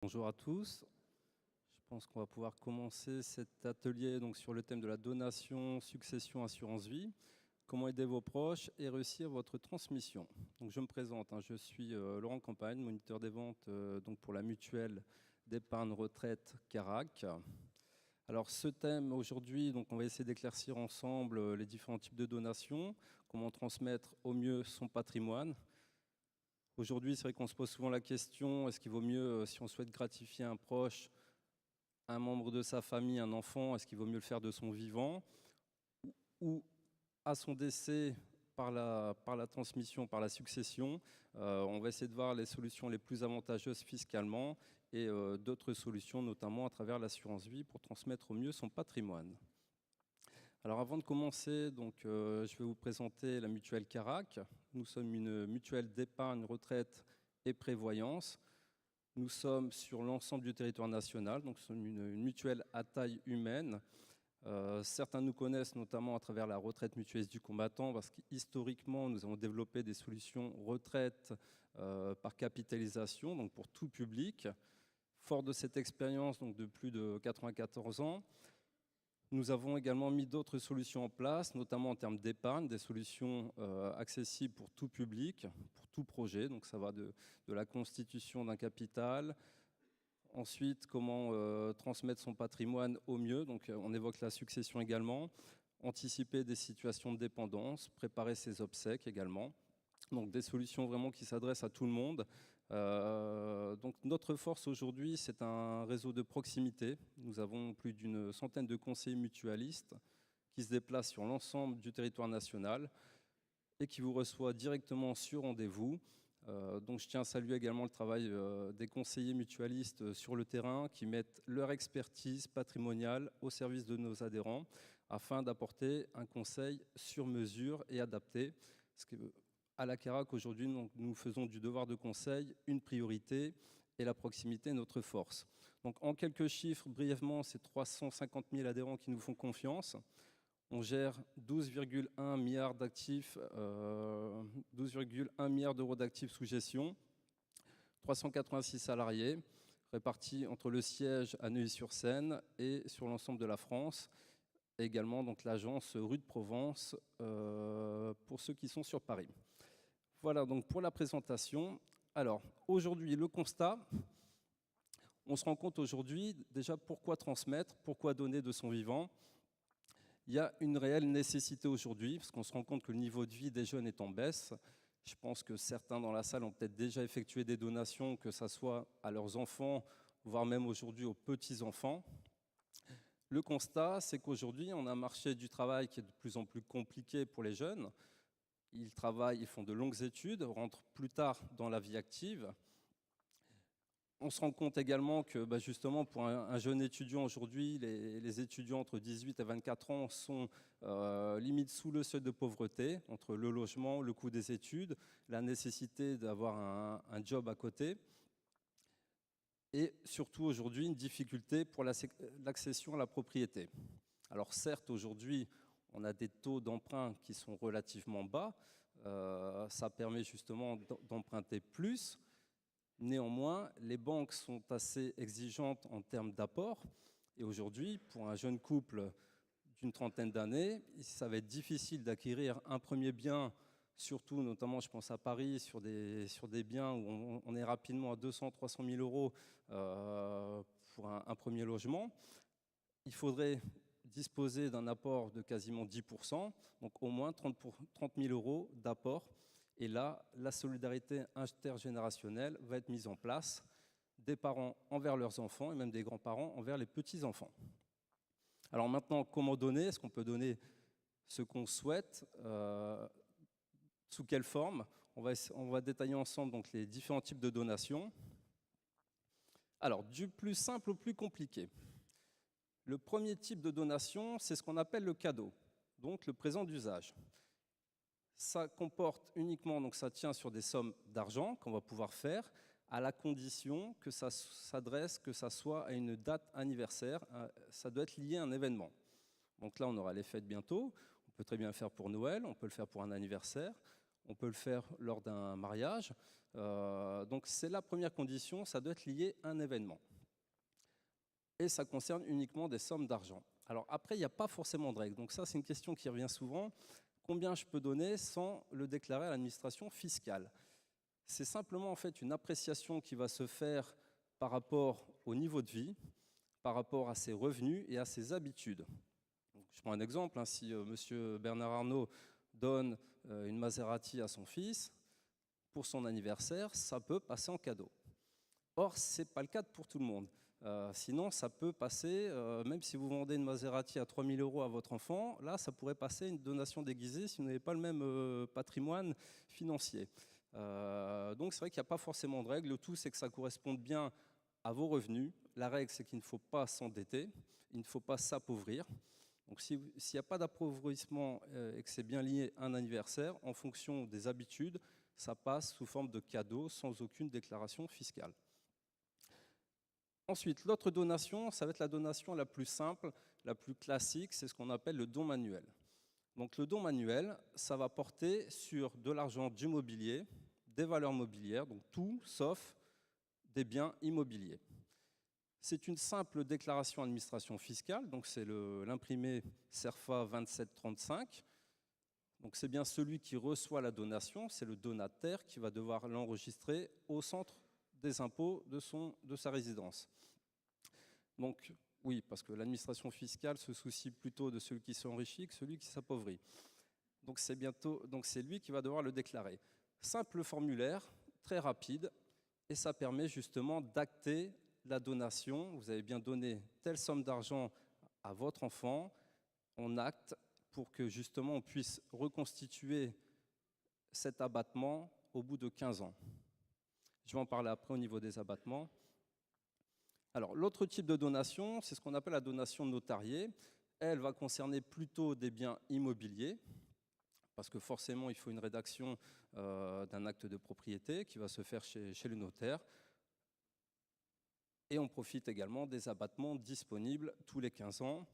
Bonjour à tous. Je pense qu'on va pouvoir commencer cet atelier donc, sur le thème de la donation, succession, assurance vie. Comment aider vos proches et réussir votre transmission. Donc, je me présente, je suis Laurent Campagne, moniteur des ventes donc pour la mutuelle d'épargne retraite Carac. Alors ce thème aujourd'hui, on va essayer d'éclaircir ensemble les différents types de donations, comment transmettre au mieux son patrimoine. Aujourd'hui, c'est vrai qu'on se pose souvent la question, est-ce qu'il vaut mieux, si on souhaite gratifier un proche, un membre de sa famille, un enfant, est-ce qu'il vaut mieux le faire de son vivant ou à son décès par la transmission, par la succession? On va essayer de voir les solutions les plus avantageuses fiscalement et d'autres solutions, notamment à travers l'assurance vie pour transmettre au mieux son patrimoine. Alors avant de commencer, je vais vous présenter la mutuelle Carac. Nous sommes une mutuelle d'épargne, retraite et prévoyance. Nous sommes sur l'ensemble du territoire national, donc nous sommes une mutuelle à taille humaine. Certains nous connaissent notamment à travers la retraite mutualiste du combattant, parce qu'historiquement, nous avons développé des solutions retraite par capitalisation, donc pour tout public. Fort de cette expérience donc de plus de 94 ans, nous avons également mis d'autres solutions en place, notamment en termes d'épargne, des solutions accessibles pour tout public, pour tout projet. Donc ça va de la constitution d'un capital. Ensuite, comment transmettre son patrimoine au mieux. Donc on évoque la succession également. Anticiper des situations de dépendance, préparer ses obsèques également. Donc des solutions vraiment qui s'adressent à tout le monde. Donc notre force aujourd'hui, c'est un réseau de proximité. Nous avons plus d'une centaine de conseillers mutualistes qui se déplacent sur l'ensemble du territoire national et qui vous reçoivent directement sur rendez-vous. Donc je tiens à saluer également le travail des conseillers mutualistes sur le terrain qui mettent leur expertise patrimoniale au service de nos adhérents afin d'apporter un conseil sur mesure et adapté. À la Carac, aujourd'hui, nous faisons du devoir de conseil une priorité et la proximité est notre force. Donc, en quelques chiffres, brièvement, c'est 350 000 adhérents qui nous font confiance. On gère 12,1 milliards d'actifs, 12,1 milliards d'euros d'actifs sous gestion, 386 salariés répartis entre le siège à Neuilly-sur-Seine et sur l'ensemble de la France. Et également l'agence Rue de Provence pour ceux qui sont sur Paris. Voilà donc pour la présentation. Alors aujourd'hui, le constat, on se rend compte aujourd'hui déjà pourquoi transmettre, pourquoi donner de son vivant. Il y a une réelle nécessité aujourd'hui, parce qu'on se rend compte que le niveau de vie des jeunes est en baisse. Je pense que certains dans la salle ont peut-être déjà effectué des donations, que ce soit à leurs enfants, voire même aujourd'hui aux petits-enfants. Le constat, c'est qu'aujourd'hui, on a un marché du travail qui est de plus en plus compliqué pour les jeunes. Ils travaillent, ils font de longues études, rentrent plus tard dans la vie active. On se rend compte également que justement pour un jeune étudiant aujourd'hui, les étudiants entre 18 et 24 ans sont limite sous le seuil de pauvreté, entre le logement, le coût des études, la nécessité d'avoir un job à côté. Et surtout aujourd'hui, une difficulté pour l'accession à la propriété. Alors certes, aujourd'hui, on a des taux d'emprunt qui sont relativement bas. Ça permet justement d'emprunter plus. Néanmoins, les banques sont assez exigeantes en termes d'apport. Et aujourd'hui, pour un jeune couple d'une trentaine d'années, ça va être difficile d'acquérir un premier bien, surtout, notamment, je pense à Paris, sur des biens où on est rapidement à 200 000 – 300 000 euros pour un premier logement. Il faudrait disposer d'un apport de quasiment 10%, donc au moins 30 000 euros d'apport. Et là, la solidarité intergénérationnelle va être mise en place, des parents envers leurs enfants et même des grands-parents envers les petits-enfants. Alors maintenant, comment donner? Est-ce qu'on peut donner ce qu'on souhaite? Sous quelle forme? On va détailler ensemble donc, les différents types de donations. Alors, du plus simple au plus compliqué. Le premier type de donation, c'est ce qu'on appelle le cadeau, donc le présent d'usage. Ça comporte uniquement, donc ça tient sur des sommes d'argent qu'on va pouvoir faire, à la condition que ça s'adresse, que ça soit à une date anniversaire, ça doit être lié à un événement. Donc là, on aura les fêtes bientôt, on peut très bien le faire pour Noël, on peut le faire pour un anniversaire, On peut le faire lors d'un mariage. Donc c'est la première condition, ça doit être lié à un événement. Et ça concerne uniquement des sommes d'argent. Alors après, il n'y a pas forcément de règle. Donc ça, c'est une question qui revient souvent. Combien je peux donner sans le déclarer à l'administration fiscale? C'est simplement en fait une appréciation qui va se faire par rapport au niveau de vie, par rapport à ses revenus et à ses habitudes. Donc, je prends un exemple, si monsieur Bernard Arnault donne une Maserati à son fils pour son anniversaire, ça peut passer en cadeau. Or, ce n'est pas le cas pour tout le monde. Sinon, ça peut passer, même si vous vendez une Maserati à 3 000 € à votre enfant, là, ça pourrait passer une donation déguisée si vous n'avez pas le même patrimoine financier. Donc, c'est vrai qu'il n'y a pas forcément de règle. Le tout, c'est que ça corresponde bien à vos revenus. La règle, c'est qu'il ne faut pas s'endetter, il ne faut pas s'appauvrir. Donc, s'il n'y a pas d'appauvrissement et que c'est bien lié à un anniversaire, en fonction des habitudes, ça passe sous forme de cadeau sans aucune déclaration fiscale. Ensuite, l'autre donation, ça va être la donation la plus simple, la plus classique, c'est ce qu'on appelle le don manuel. Donc le don manuel, ça va porter sur de l'argent du mobilier, des valeurs mobilières, donc tout sauf des biens immobiliers. C'est une simple déclaration administration fiscale, donc c'est l'imprimé CERFA 2735. Donc c'est bien celui qui reçoit la donation, c'est le donataire qui va devoir l'enregistrer au centre des impôts de sa résidence. Donc oui, parce que l'administration fiscale se soucie plutôt de celui qui s'enrichit que celui qui s'appauvrit. Donc c'est lui qui va devoir le déclarer. Simple formulaire, très rapide, et ça permet justement d'acter la donation. Vous avez bien donné telle somme d'argent à votre enfant, on acte pour que justement on puisse reconstituer cet abattement au bout de 15 ans. Je vais en parler après au niveau des abattements. Alors, l'autre type de donation, c'est ce qu'on appelle la donation notariée. Elle va concerner plutôt des biens immobiliers, parce que forcément, il faut une rédaction d'un acte de propriété qui va se faire chez le notaire. Et on profite également des abattements disponibles tous les 15 ans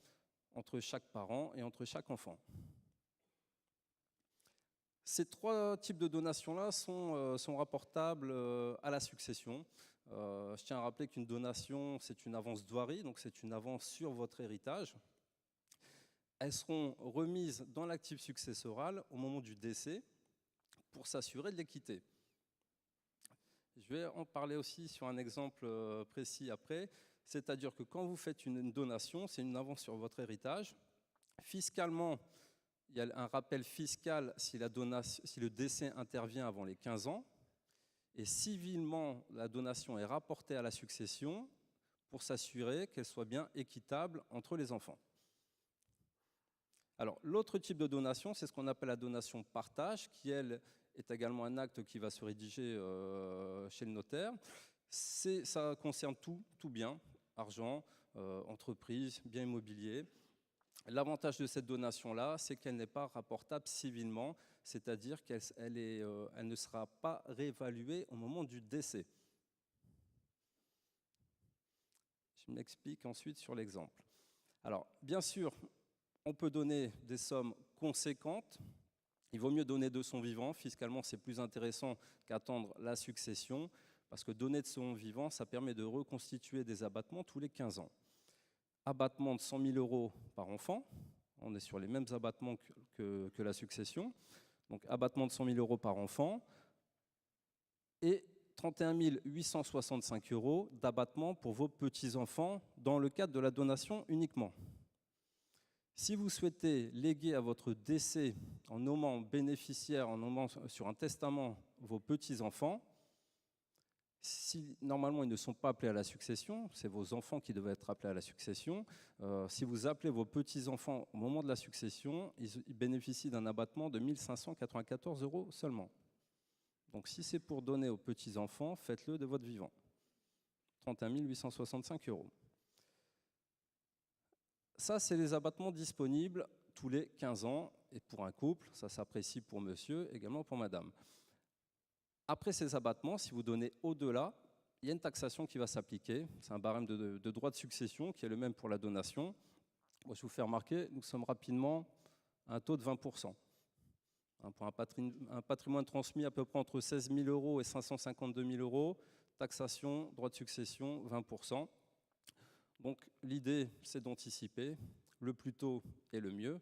entre chaque parent et entre chaque enfant. Ces trois types de donations-là sont rapportables à la succession. Je tiens à rappeler qu'une donation, c'est une avance d'hoirie, donc c'est une avance sur votre héritage. Elles seront remises dans l'actif successoral au moment du décès pour s'assurer de l'équité. Je vais en parler aussi sur un exemple précis après, c'est-à-dire que quand vous faites une donation, c'est une avance sur votre héritage. Fiscalement, il y a un rappel fiscal si le décès intervient avant les 15 ans. Et civilement, la donation est rapportée à la succession pour s'assurer qu'elle soit bien équitable entre les enfants. Alors, l'autre type de donation, c'est ce qu'on appelle la donation partage, qui, elle, est également un acte qui va se rédiger chez le notaire. Ça concerne tout bien, argent, entreprise, bien immobilier. L'avantage de cette donation-là, c'est qu'elle n'est pas rapportable civilement, c'est-à-dire qu'elle ne sera pas réévaluée au moment du décès. Je m'explique ensuite sur l'exemple. Alors, bien sûr, on peut donner des sommes conséquentes. Il vaut mieux donner de son vivant. Fiscalement, c'est plus intéressant qu'attendre la succession, parce que donner de son vivant, ça permet de reconstituer des abattements tous les 15 ans. Abattement de 100 000 € par enfant, on est sur les mêmes abattements que la succession, donc abattement de 100 000 € par enfant, et 31 865 € d'abattement pour vos petits-enfants dans le cadre de la donation uniquement. Si vous souhaitez léguer à votre décès en nommant bénéficiaire, en nommant sur un testament vos petits-enfants, si normalement ils ne sont pas appelés à la succession, c'est vos enfants qui devaient être appelés à la succession, si vous appelez vos petits-enfants au moment de la succession, ils bénéficient d'un abattement de 1 594 € seulement. Donc si c'est pour donner aux petits-enfants, faites-le de votre vivant. 31 865 €. Ça, c'est les abattements disponibles tous les 15 ans, et pour un couple, ça s'apprécie pour monsieur, également pour madame. Après ces abattements, si vous donnez au-delà, il y a une taxation qui va s'appliquer. C'est un barème de droit de succession qui est le même pour la donation. Moi, je vous fais remarquer, nous sommes rapidement à un taux de 20%. Pour un patrimoine transmis à peu près entre 16 000 € et 552 000 €, taxation, droit de succession, 20%. Donc l'idée, c'est d'anticiper le plus tôt et le mieux.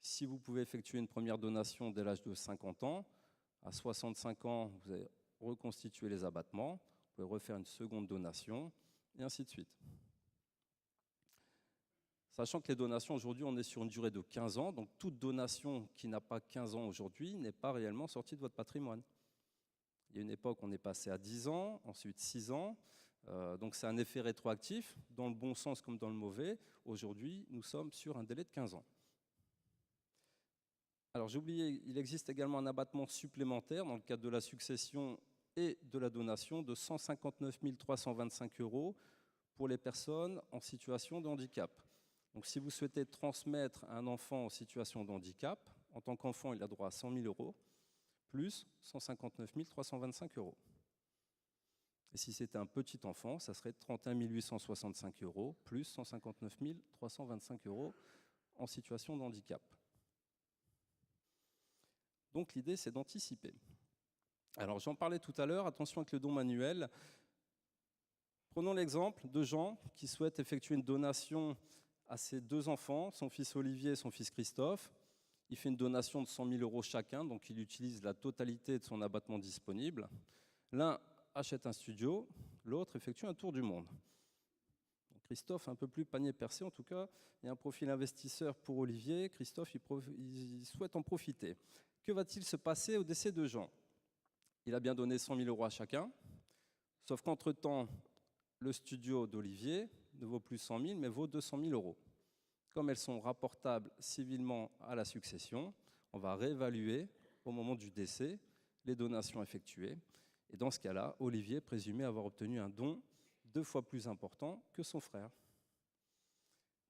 Si vous pouvez effectuer une première donation dès l'âge de 50 ans, à 65 ans, vous allez reconstituer les abattements, vous pouvez refaire une seconde donation, et ainsi de suite. Sachant que les donations, aujourd'hui, on est sur une durée de 15 ans, donc toute donation qui n'a pas 15 ans aujourd'hui n'est pas réellement sortie de votre patrimoine. Il y a une époque, on est passé à 10 ans, ensuite 6 ans, donc c'est un effet rétroactif, dans le bon sens comme dans le mauvais. Aujourd'hui, nous sommes sur un délai de 15 ans. Alors j'ai oublié, il existe également un abattement supplémentaire dans le cadre de la succession et de la donation de 159 325 € pour les personnes en situation de handicap. Donc si vous souhaitez transmettre un enfant en situation de handicap, en tant qu'enfant, il a droit à 100 000 € plus 159 325 €. Et si c'était un petit enfant, ça serait 31 865 € plus 159 325 € en situation de handicap. Donc l'idée, c'est d'anticiper. Alors j'en parlais tout à l'heure, attention avec le don manuel. Prenons l'exemple de Jean qui souhaite effectuer une donation à ses deux enfants, son fils Olivier et son fils Christophe. Il fait une donation de 100 000 € chacun, donc il utilise la totalité de son abattement disponible. L'un achète un studio, l'autre effectue un tour du monde. Christophe, un peu plus panier percé en tout cas, il y a un profil investisseur pour Olivier. Christophe, il souhaite en profiter. Que va-t-il se passer au décès de Jean? Il a bien donné 100 000 € à chacun, sauf qu'entre-temps, le studio d'Olivier ne vaut plus 100 000, mais vaut 200 000 €. Comme elles sont rapportables civilement à la succession, on va réévaluer au moment du décès les donations effectuées. Et dans ce cas-là, Olivier est présumé avoir obtenu un don 2 fois plus important que son frère.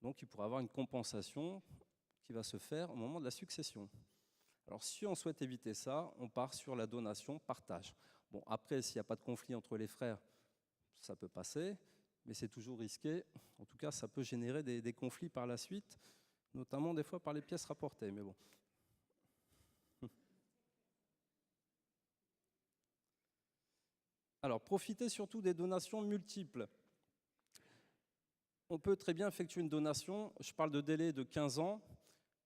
Donc il pourra avoir une compensation qui va se faire au moment de la succession. Alors si on souhaite éviter ça, on part sur la donation partage. Bon, après, s'il n'y a pas de conflit entre les frères, ça peut passer, mais c'est toujours risqué. En tout cas, ça peut générer des conflits par la suite, notamment des fois par les pièces rapportées. Mais bon. Alors, profitez surtout des donations multiples. On peut très bien effectuer une donation, je parle de délai de 15 ans.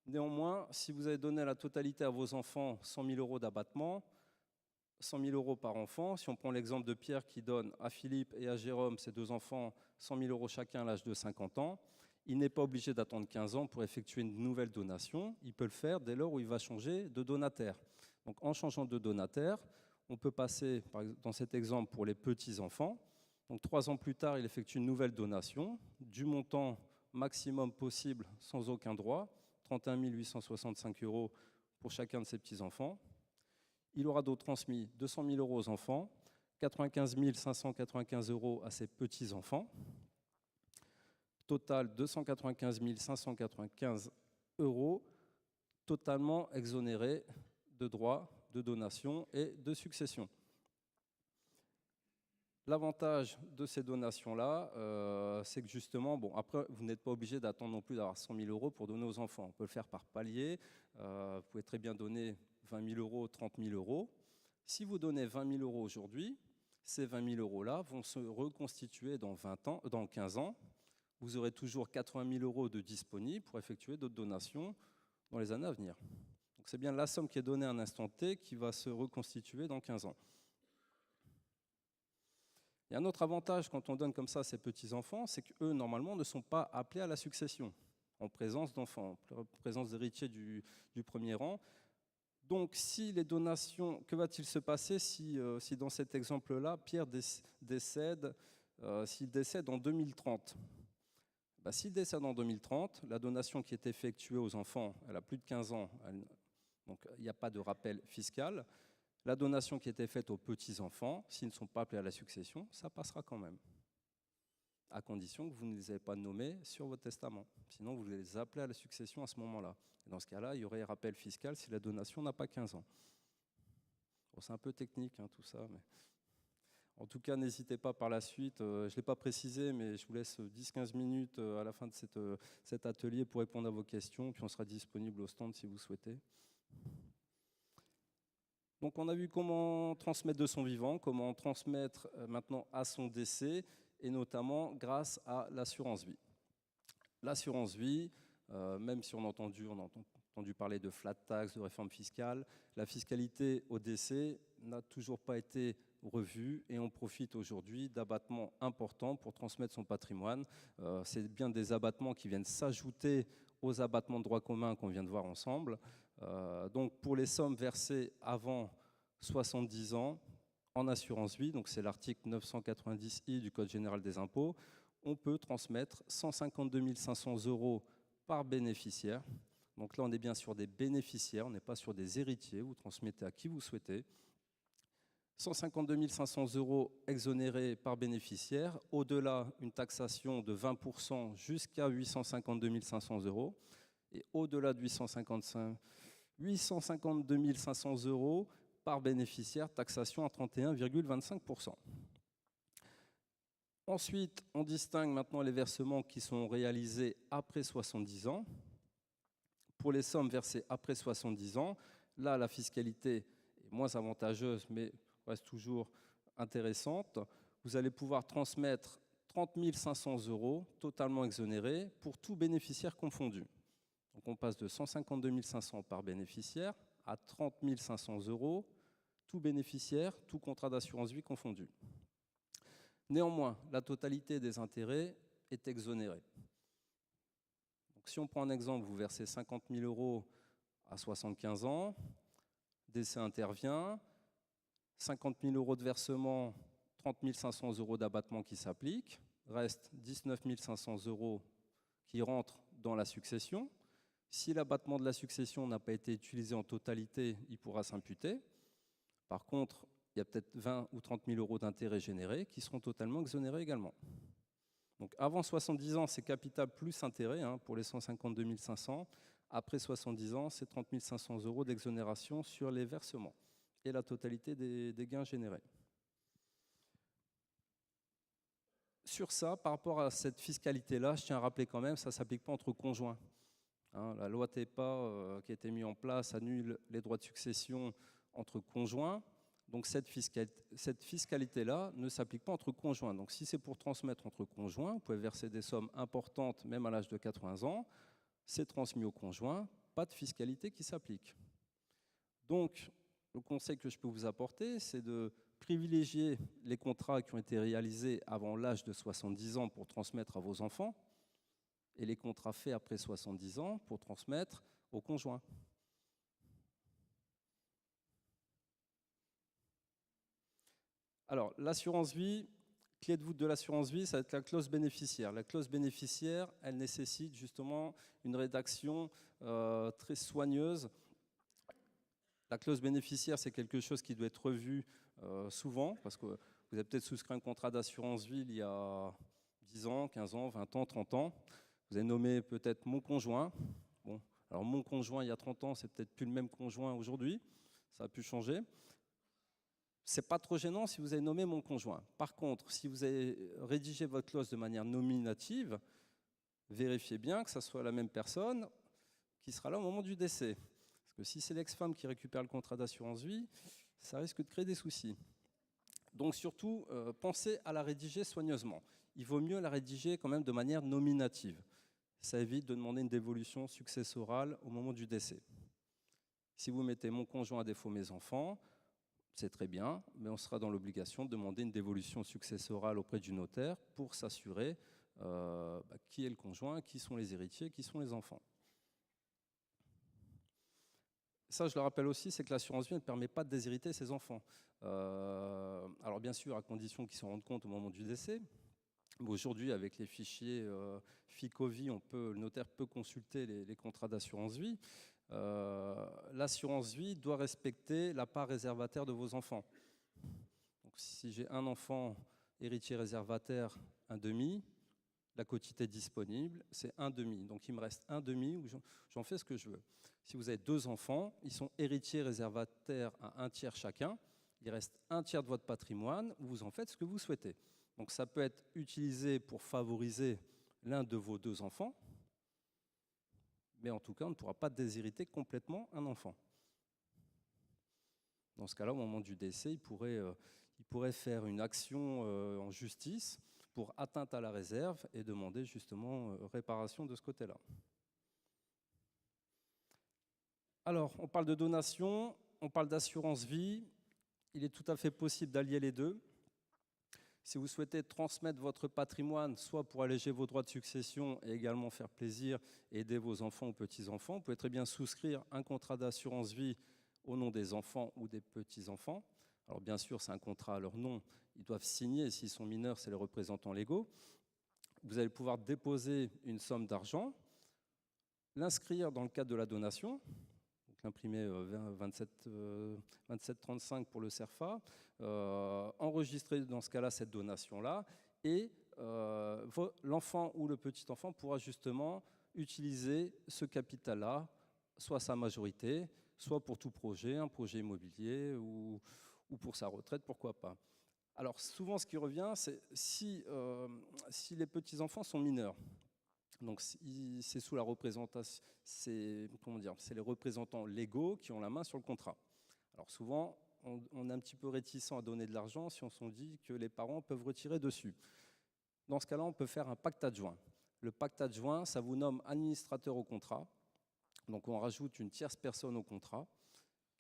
Néanmoins, si vous avez donné la totalité à vos enfants 100 000 € d'abattement, 100 000 € par enfant, si on prend l'exemple de Pierre qui donne à Philippe et à Jérôme, ses deux enfants, 100 000 € chacun à l'âge de 50 ans, il n'est pas obligé d'attendre 15 ans pour effectuer une nouvelle donation, il peut le faire dès lors où il va changer de donataire. Donc en changeant de donataire, on peut passer, dans cet exemple pour les petits-enfants, donc 3 ans plus tard, il effectue une nouvelle donation du montant maximum possible sans aucun droit, 31 865 € pour chacun de ses petits-enfants. Il aura donc transmis 200 000 € aux enfants, 95 595 € à ses petits-enfants. Total 295 595 € totalement exonérés de droits de donation et de succession. L'avantage de ces donations-là, c'est que justement, bon, après, vous n'êtes pas obligé d'attendre non plus d'avoir 100 000 € pour donner aux enfants. On peut le faire par palier. Vous pouvez très bien donner 20 000 €, 30 000 €. Si vous donnez 20 000 € aujourd'hui, ces 20 000 € là vont se reconstituer dans 15 ans. Vous aurez toujours 80 000 € de disponibles pour effectuer d'autres donations dans les années à venir. Donc c'est bien la somme qui est donnée à un instant T qui va se reconstituer dans 15 ans. Il y a un autre avantage quand on donne comme ça à ces petits-enfants, c'est qu'eux, normalement, ne sont pas appelés à la succession, en présence d'enfants, en présence d'héritiers du premier rang. Donc, si les donations, que va-t-il se passer si dans cet exemple-là, Pierre décède, s'il décède en 2030 ? S'il décède en 2030, la donation qui est effectuée aux enfants, elle a plus de 15 ans, donc il n'y a pas de rappel fiscal. La donation qui était faite aux petits-enfants, s'ils ne sont pas appelés à la succession, ça passera quand même, à condition que vous ne les avez pas nommés sur votre testament. Sinon, vous les appelez à la succession à ce moment-là. Et dans ce cas-là, il y aurait rappel fiscal si la donation n'a pas 15 ans. Bon, c'est un peu technique tout ça, mais en tout cas, n'hésitez pas par la suite. Je ne l'ai pas précisé, mais je vous laisse 10-15 minutes à la fin de cet atelier pour répondre à vos questions, puis on sera disponible au stand si vous souhaitez. Donc on a vu comment transmettre de son vivant, comment transmettre maintenant à son décès, et notamment grâce à l'assurance vie. L'assurance vie, même si on a entendu parler de flat tax, de réforme fiscale, la fiscalité au décès n'a toujours pas été revue et on profite aujourd'hui d'abattements importants pour transmettre son patrimoine. C'est bien des abattements qui viennent s'ajouter aux abattements de droit commun qu'on vient de voir ensemble. Donc pour les sommes versées avant 70 ans en assurance vie, donc c'est l'article 990I du Code général des impôts, on peut transmettre 152 500 € par bénéficiaire. Donc là, on est bien sur des bénéficiaires, on n'est pas sur des héritiers, vous transmettez à qui vous souhaitez. 152 500 € exonérés par bénéficiaire, au-delà, une taxation de 20% jusqu'à 852 500 €, et au-delà de 852 500 € par bénéficiaire, taxation à 31,25%. Ensuite, on distingue maintenant les versements qui sont réalisés après 70 ans. Pour les sommes versées après 70 ans, là, la fiscalité est moins avantageuse, mais reste toujours intéressante. Vous allez pouvoir transmettre 30 500 € totalement exonérés pour tout bénéficiaire confondu. Donc on passe de 152 500 par bénéficiaire à 30 500 €, tout bénéficiaire, tout contrat d'assurance vie confondu. Néanmoins, la totalité des intérêts est exonérée. Donc, si on prend un exemple, vous versez 50 000 € à 75 ans, décès intervient, 50 000 € de versement, 30 500 € d'abattement qui s'applique, reste 19 500 € qui rentrent dans la succession. Si l'abattement de la succession n'a pas été utilisé en totalité, il pourra s'imputer. Par contre, il y a peut-être 20 ou 30 000 € d'intérêts générés qui seront totalement exonérés également. Donc avant 70 ans, c'est capital plus intérêt pour les 152 500. Après 70 ans, c'est 30 500 € d'exonération sur les versements et la totalité des gains générés. Sur ça, par rapport à cette fiscalité-là, je tiens à rappeler quand même, ça ne s'applique pas entre conjoints. La loi TEPA qui a été mise en place annule les droits de succession entre conjoints. Donc cette fiscalité-là ne s'applique pas entre conjoints. Donc si c'est pour transmettre entre conjoints, vous pouvez verser des sommes importantes même à l'âge de 80 ans, c'est transmis au conjoint, pas de fiscalité qui s'applique. Donc le conseil que je peux vous apporter, c'est de privilégier les contrats qui ont été réalisés avant l'âge de 70 ans pour transmettre à vos enfants et les contrats faits après 70 ans pour transmettre au conjoint. Alors, l'assurance vie, clé de voûte de l'assurance vie, ça va être la clause bénéficiaire. La clause bénéficiaire, elle nécessite justement une rédaction très soigneuse. La clause bénéficiaire, c'est quelque chose qui doit être revu souvent, parce que vous avez peut-être souscrit un contrat d'assurance vie il y a 10 ans, 15 ans, 20 ans, 30 ans. Vous avez nommé peut-être mon conjoint. Bon, alors mon conjoint il y a 30 ans, c'est peut-être plus le même conjoint aujourd'hui. Ça a pu changer. C'est pas trop gênant si vous avez nommé mon conjoint. Par contre, si vous avez rédigé votre clause de manière nominative, vérifiez bien que ce soit la même personne qui sera là au moment du décès. Parce que si c'est l'ex-femme qui récupère le contrat d'assurance vie, ça risque de créer des soucis. Donc surtout, pensez à la rédiger soigneusement. Il vaut mieux la rédiger quand même de manière nominative. Ça évite de demander une dévolution successorale au moment du décès. Si vous mettez mon conjoint à défaut mes enfants, c'est très bien, mais on sera dans l'obligation de demander une dévolution successorale auprès du notaire pour s'assurer qui est le conjoint, qui sont les héritiers, qui sont les enfants. Ça, je le rappelle aussi, c'est que l'assurance vie ne permet pas de déshériter ses enfants. Alors bien sûr, à condition qu'ils s'en rendent compte au moment du décès. Aujourd'hui, avec les fichiers FICOVI, le notaire peut consulter les contrats d'assurance vie. L'assurance vie doit respecter la part réservataire de vos enfants. Donc, si j'ai un enfant héritier réservataire, un demi, la quotité disponible, c'est un demi. Donc il me reste un demi où j'en fais ce que je veux. Si vous avez 2 enfants, ils sont héritiers réservataires à 1/3 chacun. Il reste 1/3 de votre patrimoine où vous en faites ce que vous souhaitez. Donc ça peut être utilisé pour favoriser l'un de vos 2 enfants, mais en tout cas, on ne pourra pas déshériter complètement un enfant. Dans ce cas-là, au moment du décès, il pourrait faire une action en justice pour atteinte à la réserve et demander justement réparation de ce côté-là. Alors, on parle de donation, on parle d'assurance vie. Il est tout à fait possible d'allier les deux. Si vous souhaitez transmettre votre patrimoine, soit pour alléger vos droits de succession et également faire plaisir et aider vos enfants ou petits-enfants, vous pouvez très bien souscrire un contrat d'assurance vie au nom des enfants ou des petits-enfants. Alors bien sûr, c'est un contrat à leur nom, ils doivent signer, s'ils sont mineurs, c'est les représentants légaux. Vous allez pouvoir déposer une somme d'argent, l'inscrire dans le cadre de la donation, l'imprimer 2735 pour le CERFA, enregistrer dans ce cas-là cette donation-là, et l'enfant ou le petit-enfant pourra justement utiliser ce capital-là, soit à sa majorité, soit pour tout projet, un projet immobilier ou pour sa retraite, pourquoi pas. Alors souvent ce qui revient, c'est si les petits-enfants sont mineurs, donc c'est sous la représentation, c'est les représentants légaux qui ont la main sur le contrat. Alors souvent, on est un petit peu réticent à donner de l'argent si on se dit que les parents peuvent retirer dessus. Dans ce cas-là, on peut faire un pacte adjoint. Le pacte adjoint, ça vous nomme administrateur au contrat. Donc on rajoute une tierce personne au contrat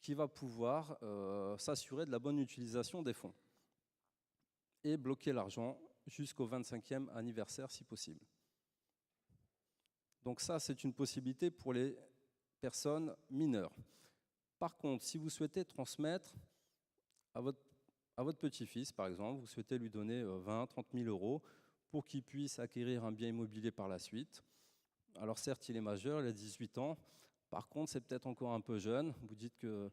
qui va pouvoir s'assurer de la bonne utilisation des fonds et bloquer l'argent jusqu'au 25e anniversaire si possible. Donc ça, c'est une possibilité pour les personnes mineures. Par contre, si vous souhaitez transmettre à votre petit-fils, par exemple, vous souhaitez lui donner 20 30 000 euros pour qu'il puisse acquérir un bien immobilier par la suite. Alors certes, il est majeur, il a 18 ans. Par contre, c'est peut-être encore un peu jeune. Vous dites que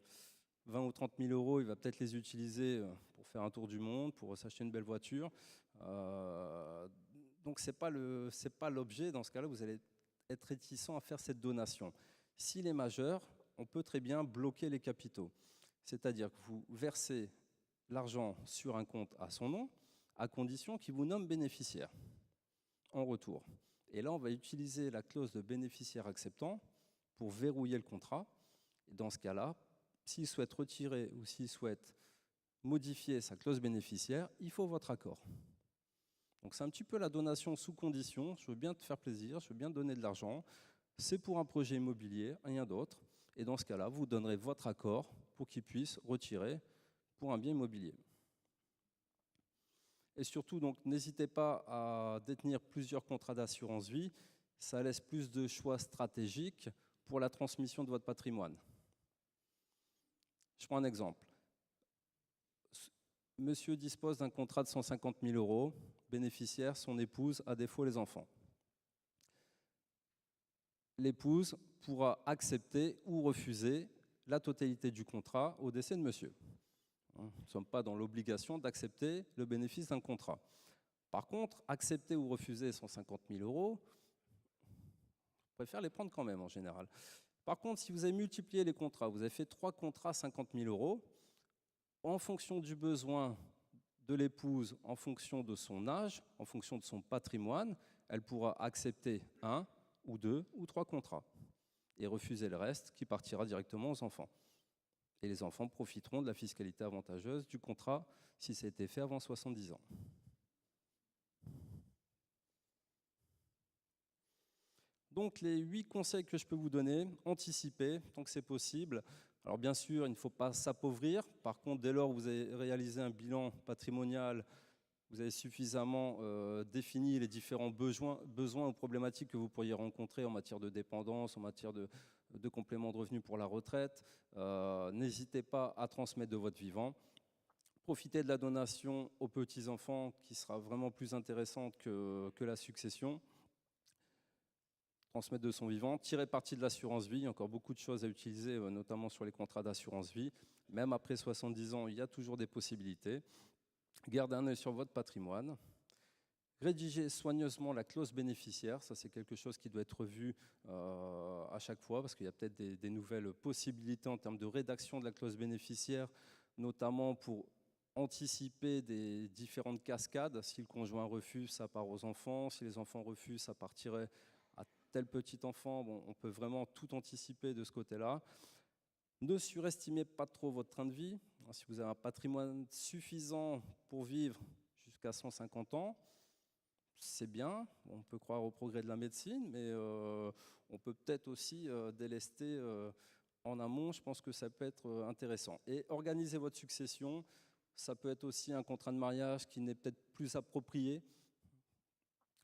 20 ou 30 000 euros, il va peut-être les utiliser pour faire un tour du monde, pour s'acheter une belle voiture. Donc ce n'est pas l'objet. Dans ce cas-là, vous allez être réticent à faire cette donation. S'il est majeur, on peut très bien bloquer les capitaux. C'est-à-dire que vous versez l'argent sur un compte à son nom, à condition qu'il vous nomme bénéficiaire en retour. Et là, on va utiliser la clause de bénéficiaire acceptant pour verrouiller le contrat. Et dans ce cas-là, s'il souhaite retirer ou s'il souhaite modifier sa clause bénéficiaire, il faut votre accord. Donc c'est un petit peu la donation sous condition. Je veux bien te faire plaisir, je veux bien te donner de l'argent. C'est pour un projet immobilier, rien d'autre. Et dans ce cas-là, vous donnerez votre accord pour qu'il puisse retirer pour un bien immobilier. Et surtout, donc, n'hésitez pas à détenir plusieurs contrats d'assurance vie. Ça laisse plus de choix stratégiques pour la transmission de votre patrimoine. Je prends un exemple. Monsieur dispose d'un contrat de 150 000 euros, bénéficiaire, son épouse, à défaut les enfants. L'épouse pourra accepter ou refuser la totalité du contrat au décès de monsieur. Nous ne sommes pas dans l'obligation d'accepter le bénéfice d'un contrat. Par contre, accepter ou refuser 150 000 euros, je préfère les prendre quand même en général. Par contre, si vous avez multiplié les contrats, vous avez fait 3 contrats 50 000 euros, en fonction du besoin de l'épouse, en fonction de son âge, en fonction de son patrimoine, elle pourra accepter 1 ou 2 ou 3 contrats et refuser le reste qui partira directement aux enfants. Et les enfants profiteront de la fiscalité avantageuse du contrat si ça a été fait avant 70 ans. Donc les 8 conseils que je peux vous donner, anticiper tant que c'est possible. Alors bien sûr, il ne faut pas s'appauvrir. Par contre, dès lors que vous avez réalisé un bilan patrimonial, vous avez suffisamment défini les différents besoins ou problématiques que vous pourriez rencontrer en matière de dépendance, en matière de complément de revenus pour la retraite. N'hésitez pas à transmettre de votre vivant. Profitez de la donation aux petits-enfants qui sera vraiment plus intéressante que la succession. Transmettre de son vivant, tirer parti de l'assurance vie. Il y a encore beaucoup de choses à utiliser, notamment sur les contrats d'assurance vie. Même après 70 ans, il y a toujours des possibilités. Gardez un œil sur votre patrimoine. Rédigez soigneusement la clause bénéficiaire. Ça, c'est quelque chose qui doit être revu à chaque fois parce qu'il y a peut-être des nouvelles possibilités en termes de rédaction de la clause bénéficiaire, notamment pour anticiper des différentes cascades. Si le conjoint refuse, ça part aux enfants. Si les enfants refusent, ça partirait à tel petit enfant. Bon, on peut vraiment tout anticiper de ce côté-là. Ne surestimez pas trop votre train de vie. Si vous avez un patrimoine suffisant pour vivre jusqu'à 150 ans, c'est bien, on peut croire au progrès de la médecine, mais on peut peut-être aussi délester en amont. Je pense que ça peut être intéressant. Et organiser votre succession, ça peut être aussi un contrat de mariage qui n'est peut-être plus approprié.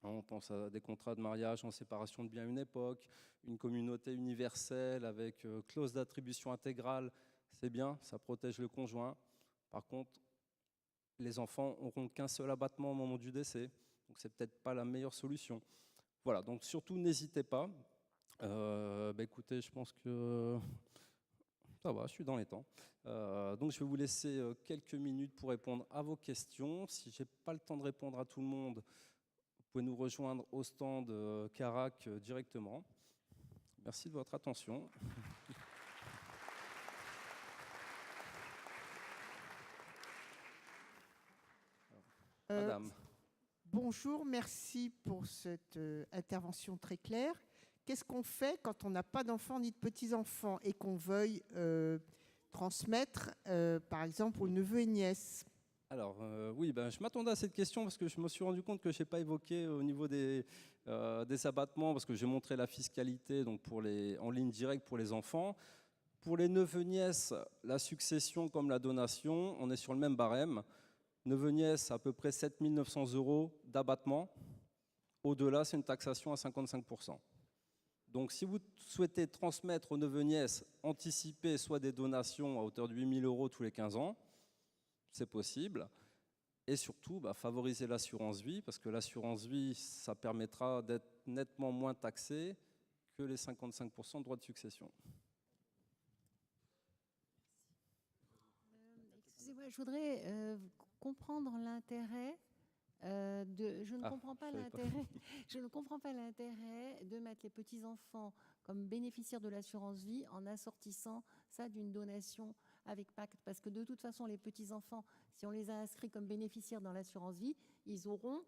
On pense à des contrats de mariage en séparation de biens à une époque, une communauté universelle avec clause d'attribution intégrale, c'est bien, ça protège le conjoint. Par contre, les enfants n'auront qu'un seul abattement au moment du décès, donc c'est peut-être pas la meilleure solution. Voilà, donc surtout n'hésitez pas. Écoutez, je pense que ça va, je suis dans les temps. Donc je vais vous laisser quelques minutes pour répondre à vos questions. Si je n'ai pas le temps de répondre à tout le monde, vous pouvez nous rejoindre au stand Carac directement. Merci de votre attention. Madame. Bonjour, merci pour cette intervention très claire. Qu'est-ce qu'on fait quand on n'a pas d'enfants ni de petits-enfants et qu'on veuille transmettre, par exemple, aux neveux et nièces? Alors, oui, je m'attendais à cette question parce que je me suis rendu compte que je n'ai pas évoqué au niveau des abattements, parce que j'ai montré la fiscalité donc en ligne directe pour les enfants. Pour les neveux-nièces, la succession comme la donation, on est sur le même barème. Neveux-nièces, à peu près 7 900 € d'abattement. Au-delà, c'est une taxation à 55%. Donc, si vous souhaitez transmettre aux neveux-nièces, anticiper soit des donations à hauteur de 8 000 € tous les 15 ans, c'est possible. Et surtout, favoriser l'assurance vie, parce que l'assurance vie, ça permettra d'être nettement moins taxé que les 55% de droits de succession. Excusez-moi, je voudrais comprendre l'intérêt je ne comprends pas l'intérêt de mettre les petits-enfants comme bénéficiaires de l'assurance vie en assortissant ça d'une donation avec pacte. Parce que de toute façon, les petits-enfants, si on les a inscrits comme bénéficiaires dans l'assurance vie, ils auront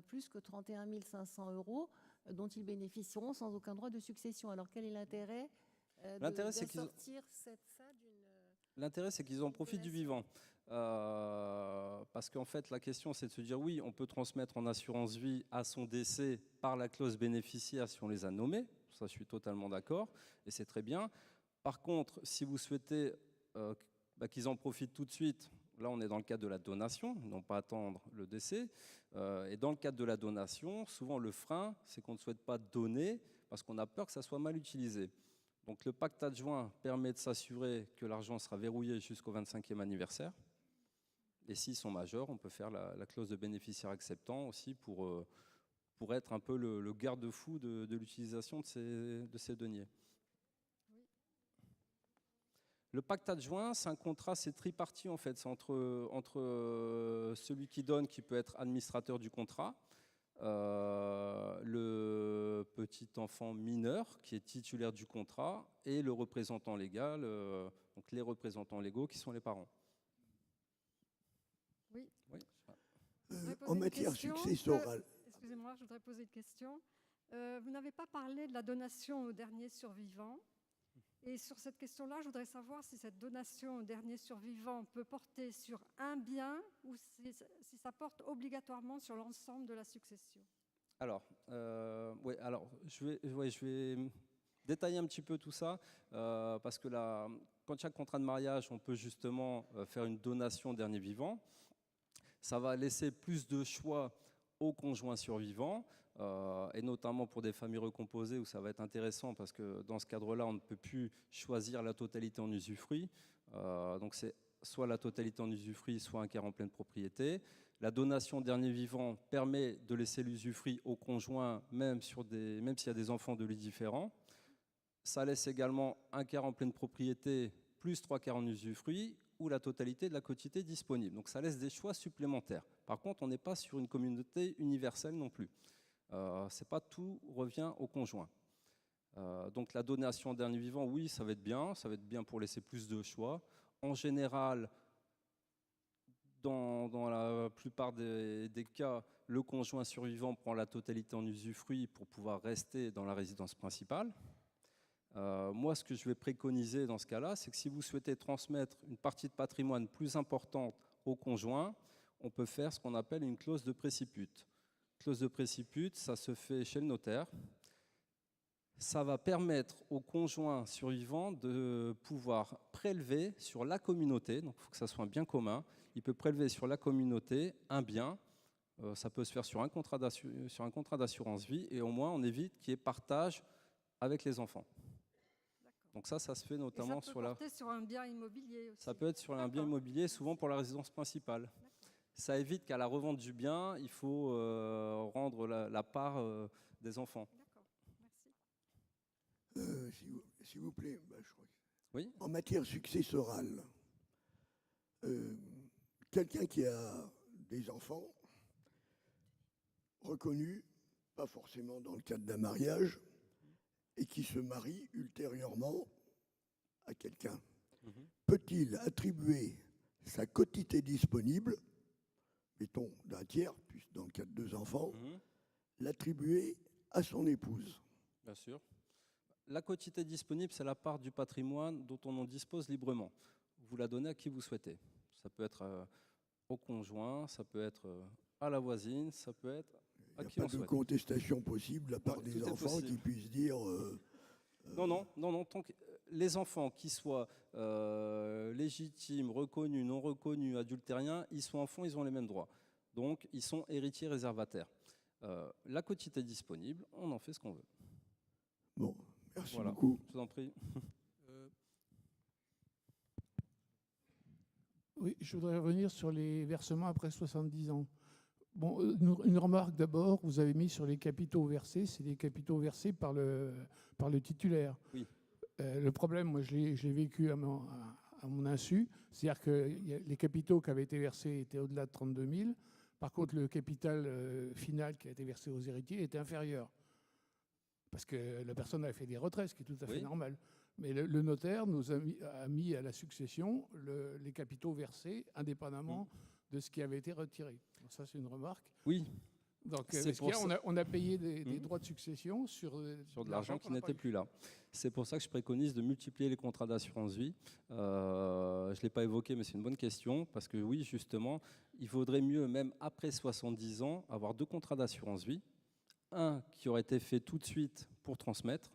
plus que 31 500 € dont ils bénéficieront sans aucun droit de succession. Alors quel est l'intérêt d'assortir ça d'une... L'intérêt, c'est qu'ils en profitent du vivant. Parce qu'en fait, la question, c'est de se dire, oui, on peut transmettre en assurance vie à son décès par la clause bénéficiaire si on les a nommés. Ça, je suis totalement d'accord, et c'est très bien. Par contre, si vous souhaitez qu'ils en profitent tout de suite, là, on est dans le cadre de la donation, non pas attendre le décès. Et dans le cadre de la donation, souvent, le frein, c'est qu'on ne souhaite pas donner parce qu'on a peur que ça soit mal utilisé. Donc le pacte adjoint permet de s'assurer que l'argent sera verrouillé jusqu'au 25e anniversaire. Et s'ils sont majeurs, on peut faire la clause de bénéficiaire acceptant aussi pour être un peu le garde-fou de l'utilisation de ces deniers. Oui. Le pacte adjoint, c'est un contrat, c'est tripartite en fait. C'est entre celui qui donne, qui peut être administrateur du contrat, le petit enfant mineur qui est titulaire du contrat et le représentant légal, donc les représentants légaux qui sont les parents. Oui. En matière successorale. Excusez-moi, je voudrais poser une question. Vous n'avez pas parlé de la donation au dernier survivant. Et sur cette question-là, je voudrais savoir si cette donation au dernier survivant peut porter sur un bien ou si ça porte obligatoirement sur l'ensemble de la succession. Alors, je vais détailler un petit peu tout ça, parce que quand chaque contrat de mariage, on peut justement faire une donation au dernier vivant. Ça va laisser plus de choix aux conjoints survivants, et notamment pour des familles recomposées où ça va être intéressant parce que dans ce cadre-là, on ne peut plus choisir la totalité en usufruit. Donc c'est soit la totalité en usufruit, soit un quart en pleine propriété. La donation dernier vivant permet de laisser l'usufruit au conjoint, même s'il y a des enfants de lui différents. Ça laisse également un quart en pleine propriété, plus 3 quarts en usufruit, ou la totalité de la quotité disponible. Donc ça laisse des choix supplémentaires. Par contre, on n'est pas sur une communauté universelle non plus. C'est pas tout revient au conjoint. Donc la donation dernier vivant, oui, ça va être bien pour laisser plus de choix. En général, dans la plupart des cas, le conjoint survivant prend la totalité en usufruit pour pouvoir rester dans la résidence principale. Moi, ce que je vais préconiser dans ce cas-là, c'est que si vous souhaitez transmettre une partie de patrimoine plus importante au conjoint, on peut faire ce qu'on appelle une clause de préciput. Clause de préciput, ça se fait chez le notaire. Ça va permettre au conjoint survivant de pouvoir prélever sur la communauté, donc il faut que ça soit un bien commun, il peut prélever sur la communauté un bien, ça peut se faire sur un contrat d'assurance vie, et au moins on évite qu'il y ait partage avec les enfants. Donc ça se fait notamment sur un bien immobilier aussi. Ça peut être sur un bien immobilier, souvent pour la résidence principale. Ça évite qu'à la revente du bien, il faut rendre la part des enfants. S'il vous plaît, je crois que... Oui. En matière successorale, quelqu'un qui a des enfants reconnus, pas forcément dans le cadre d'un mariage, et qui se marie ultérieurement à quelqu'un, peut-il attribuer sa quotité disponible, mettons d'un tiers, puis dans le cas de 2 enfants, l'attribuer à son épouse? Bien sûr. La quotité disponible, c'est la part du patrimoine dont on en dispose librement. Vous la donnez à qui vous souhaitez. Ça peut être au conjoint, ça peut être à la voisine, ça peut être à qui on souhaite. Il n'y a pas de contestation possible de la part des enfants qui puissent dire... Non. Tant que les enfants, qui soient légitimes, reconnus, non reconnus, adultériens, ils sont enfants, ils ont les mêmes droits. Donc, ils sont héritiers réservataires. La quotité disponible, on en fait ce qu'on veut. Bon, merci beaucoup. Je vous en prie. Oui, je voudrais revenir sur les versements après 70 ans. Bon, une remarque d'abord, vous avez mis sur les capitaux versés, c'est des capitaux versés par le titulaire. Oui. Le problème, moi je l'ai vécu à mon insu, c'est-à-dire que les capitaux qui avaient été versés étaient au-delà de 32 000. Par contre, le capital final qui a été versé aux héritiers était inférieur. Parce que la personne avait fait des retraits, ce qui est tout à fait normal. Mais le notaire nous a mis à la succession les capitaux versés indépendamment de ce qui avait été retiré. Donc ça, c'est une remarque. Oui. Donc, on a payé des droits de succession sur de l'argent qui n'était plus là. C'est pour ça que je préconise de multiplier les contrats d'assurance vie. Je ne l'ai pas évoqué, mais c'est une bonne question. Parce que oui, justement, il vaudrait mieux, même après 70 ans, avoir 2 contrats d'assurance vie. Un qui aurait été fait tout de suite pour transmettre,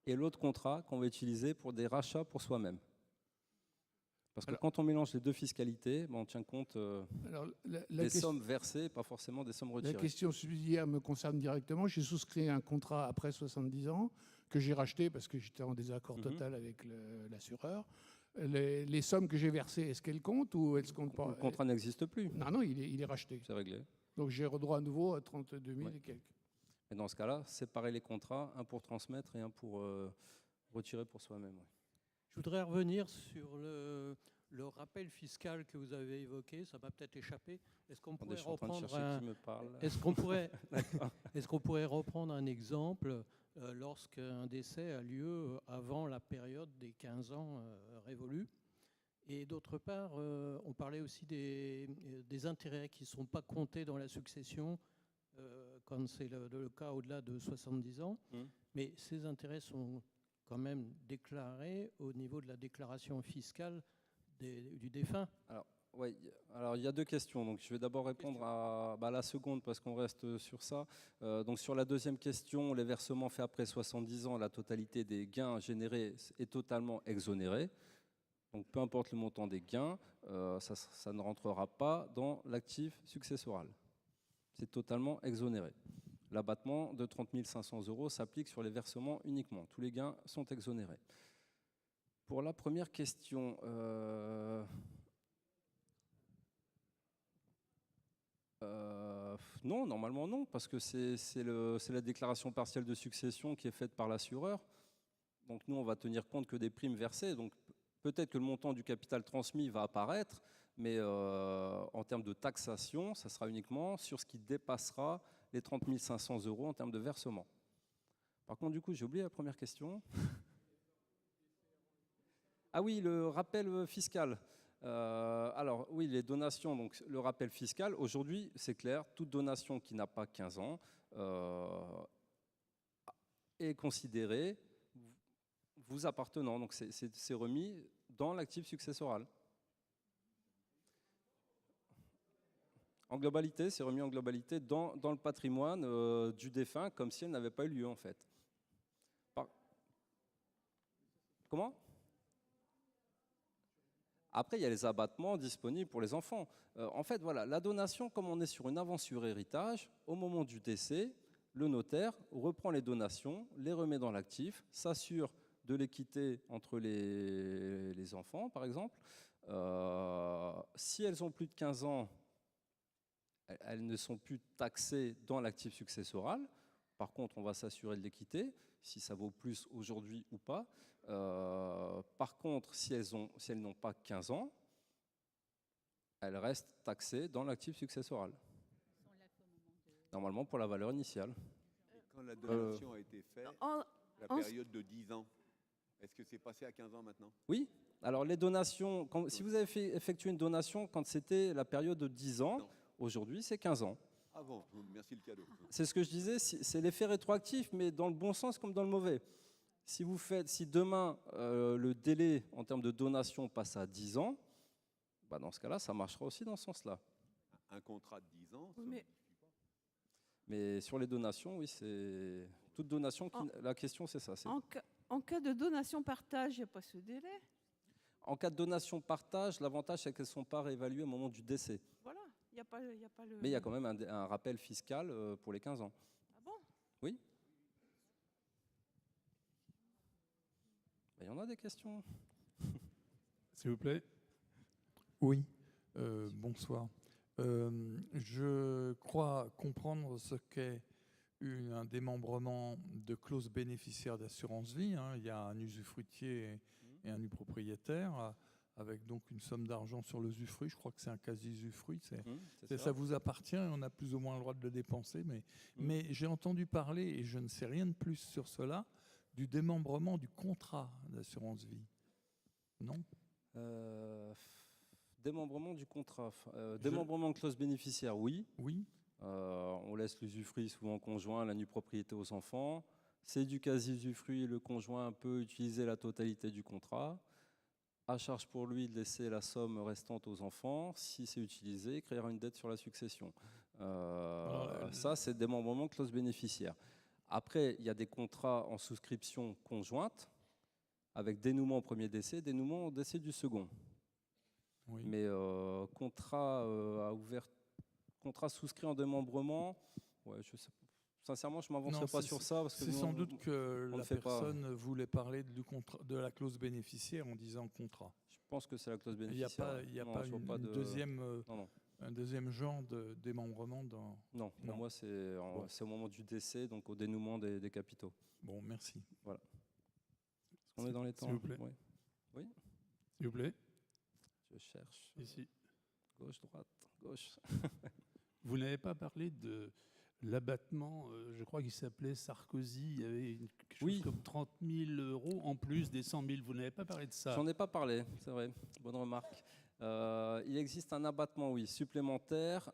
et l'autre contrat qu'on va utiliser pour des rachats pour soi-même. Parce que quand on mélange les 2 fiscalités, on tient compte des sommes versées, pas forcément des sommes retirées. La question subsidiaire me concerne directement. J'ai souscrit un contrat après 70 ans que j'ai racheté parce que j'étais en désaccord total avec l'assureur. Les sommes que j'ai versées, est-ce qu'elles comptent ou est-ce qu'on pas? Le contrat n'existe plus. Non, il est racheté. C'est réglé. Donc j'ai droit à nouveau à 32 000 et quelques. Et dans ce cas-là, séparer les contrats, un pour transmettre et un pour retirer pour soi-même. Je voudrais revenir sur le rappel fiscal que vous avez évoqué. Ça m'a peut-être échappé. Est-ce qu'on pourrait reprendre un exemple lorsqu'un décès a lieu avant la période des 15 ans révolus? Et d'autre part, on parlait aussi des intérêts qui ne sont pas comptés dans la succession quand c'est le cas au-delà de 70 ans. Mais ces intérêts sont quand même déclarés au niveau de la déclaration fiscale du défunt. Alors il y a 2 questions. Donc, je vais d'abord répondre à la seconde parce qu'on reste sur ça. Donc sur la deuxième question, les versements faits après 70 ans, la totalité des gains générés est totalement exonérée. Donc peu importe le montant des gains, ça ne rentrera pas dans l'actif successoral. C'est totalement exonéré. L'abattement de 30 500 € s'applique sur les versements uniquement. Tous les gains sont exonérés. Pour la première question, non, normalement non, parce que c'est la déclaration partielle de succession qui est faite par l'assureur. Donc nous, on va tenir compte que des primes versées. Donc peut-être que le montant du capital transmis va apparaître, mais en termes de taxation, ça sera uniquement sur ce qui dépassera les 30 500 € en termes de versement. Par contre, du coup, j'ai oublié la première question. Ah oui, le rappel fiscal. Alors oui, les donations, donc le rappel fiscal, aujourd'hui, c'est clair, toute donation qui n'a pas 15 ans est considérée. vous appartenant. Donc c'est remis dans l'actif successoral. En globalité, c'est remis en globalité dans le patrimoine du défunt, comme si elle n'avait pas eu lieu en fait. Comment ? Après, il y a les abattements disponibles pour les enfants. En fait, voilà, la donation, comme on est sur une aventure héritage, au moment du décès, le notaire reprend les donations, les remet dans l'actif, s'assure de l'équité entre les enfants, par exemple. Si elles ont plus de 15 ans, elles ne sont plus taxées dans l'actif successoral. Par contre, on va s'assurer de l'équité, si ça vaut plus aujourd'hui ou pas. Par contre, si elles n'ont pas 15 ans, elles restent taxées dans l'actif successoral. Normalement pour la valeur initiale. Et quand la donation a été faite, la période de 10 ans, est-ce que c'est passé à 15 ans maintenant? Oui. Alors les donations, si vous avez effectué une donation quand c'était la période de 10 ans, aujourd'hui c'est 15 ans. Ah bon, merci le cadeau. C'est ce que je disais, c'est l'effet rétroactif, mais dans le bon sens comme dans le mauvais. Si demain le délai en termes de donation passe à 10 ans, bah dans ce cas-là, ça marchera aussi dans ce sens-là. Un contrat de 10 ans, mais sur les donations, oui, c'est toute donation. La question, c'est ça. En cas de donation-partage, il n'y a pas ce délai? En cas de donation-partage, l'avantage, c'est qu'elles ne sont pas réévaluées au moment du décès. Voilà, il n'y a pas le... Mais il y a quand même un rappel fiscal pour les 15 ans. Ah bon? Oui. Il y en a des questions. S'il vous plaît. Oui, bonsoir. Je crois comprendre ce qu'est un démembrement de clause bénéficiaire d'assurance vie. Hein. Il y a un usufruitier et un propriétaire, avec donc une somme d'argent sur l'usufruit. Je crois que c'est un quasi-usufruit. Ça vous appartient, on a plus ou moins le droit de le dépenser. Mais j'ai entendu parler, et je ne sais rien de plus sur cela, du démembrement du contrat d'assurance vie. Non ? Démembrement du contrat. Démembrement de clause bénéficiaire, oui. Oui. On laisse l'usufruit souvent conjoint, la nue propriété aux enfants. C'est du quasi-usufruit, le conjoint peut utiliser la totalité du contrat. À charge pour lui de laisser la somme restante aux enfants. Si c'est utilisé, créera une dette sur la succession. Ça, c'est démembrement de clause bénéficiaire. Après, il y a des contrats en souscription conjointe avec dénouement au premier décès, dénouement au décès du second. Oui. Mais contrat souscrit en démembrement, ouais, je sais, sincèrement, je ne m'avancerai pas sur ça. C'est sans doute que la personne voulait parler de la clause bénéficiaire en disant contrat. Je pense que c'est la clause bénéficiaire. Il n'y a pas un deuxième genre de démembrement dans... Non, pour moi, c'est au moment du décès, donc au dénouement des capitaux. Bon, merci. Voilà. Est-ce qu'on est dans les temps? S'il vous plaît. Oui. Oui. S'il vous plaît. Je cherche. Ici. Gauche, droite, gauche. Vous n'avez pas parlé de l'abattement, je crois qu'il s'appelait Sarkozy, il y avait quelque chose comme 30 000 € en plus des 100 000. Vous n'avez pas parlé de ça? J'en ai pas parlé, c'est vrai. Bonne remarque. Il existe un abattement, oui, supplémentaire.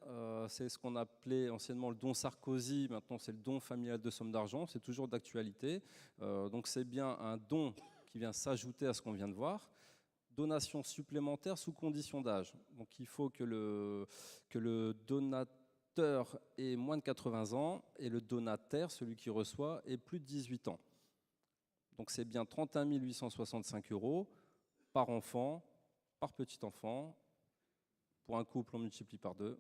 C'est ce qu'on appelait anciennement le don Sarkozy. Maintenant, c'est le don familial de somme d'argent. C'est toujours d'actualité. Donc, c'est bien un don qui vient s'ajouter à ce qu'on vient de voir. Donation supplémentaire sous condition d'âge. Donc, il faut que le donateur ait moins de 80 ans et le donataire, celui qui reçoit, ait plus de 18 ans. Donc, c'est bien 31 865 € par enfant, par petit enfant. Pour un couple, on multiplie par 2.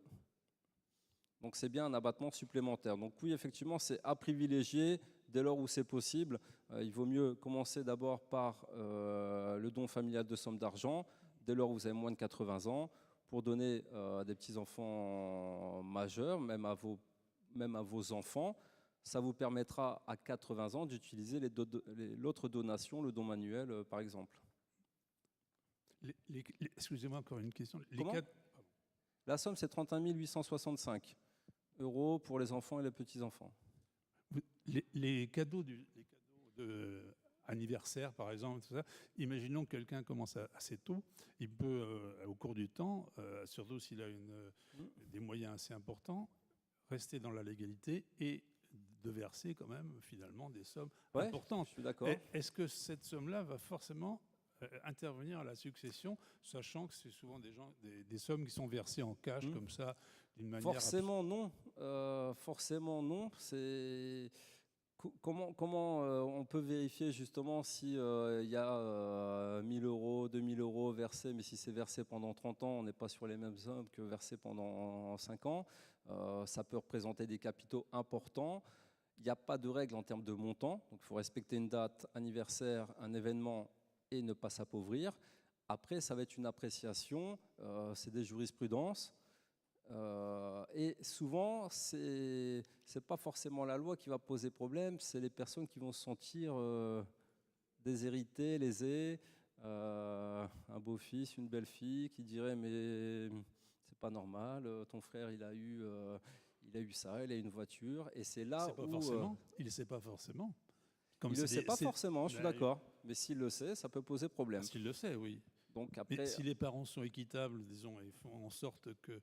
Donc, c'est bien un abattement supplémentaire. Donc, oui, effectivement, c'est à privilégier dès lors où c'est possible. Il vaut mieux commencer d'abord par le don familial de somme d'argent, dès lors où vous avez moins de 80 ans, pour donner à des petits-enfants majeurs, même à vos enfants. Ça vous permettra à 80 ans d'utiliser l'autre donation, le don manuel, par exemple. Excusez-moi, encore une question. La somme, c'est 31 865 € pour les enfants et les petits-enfants. Les cadeaux anniversaire, par exemple, tout ça. Imaginons que quelqu'un commence assez tôt, il peut, au cours du temps, surtout s'il a des moyens assez importants, rester dans la légalité et de verser quand même finalement des sommes Ouais, importantes. je suis d'accord. Est-ce que cette somme-là va forcément intervenir à la succession, sachant que c'est souvent des sommes qui sont versées en cash comme ça, d'une manière... Forcément non. Forcément non. Comment on peut vérifier justement si il y a 1 000 euros, 2 000 euros versés, mais si c'est versé pendant 30 ans, on n'est pas sur les mêmes sommes que versé pendant 5 ans. Ça peut représenter des capitaux importants. Il n'y a pas de règle en termes de montant. Donc il faut respecter une date, anniversaire, un événement et ne pas s'appauvrir. Après, ça va être une appréciation, c'est des jurisprudences. Et souvent, c'est pas forcément la loi qui va poser problème, c'est les personnes qui vont se sentir déshéritées, lésées. Un beau-fils, une belle-fille qui dirait mais c'est pas normal, ton frère il a eu ça, il a une voiture, et c'est là où il ne sait pas forcément. Comme il ne le sait pas forcément, je suis d'accord. Mais s'il le sait, ça peut poser problème. S'il le sait, oui. Donc après, mais si les parents sont équitables, disons, et font en sorte que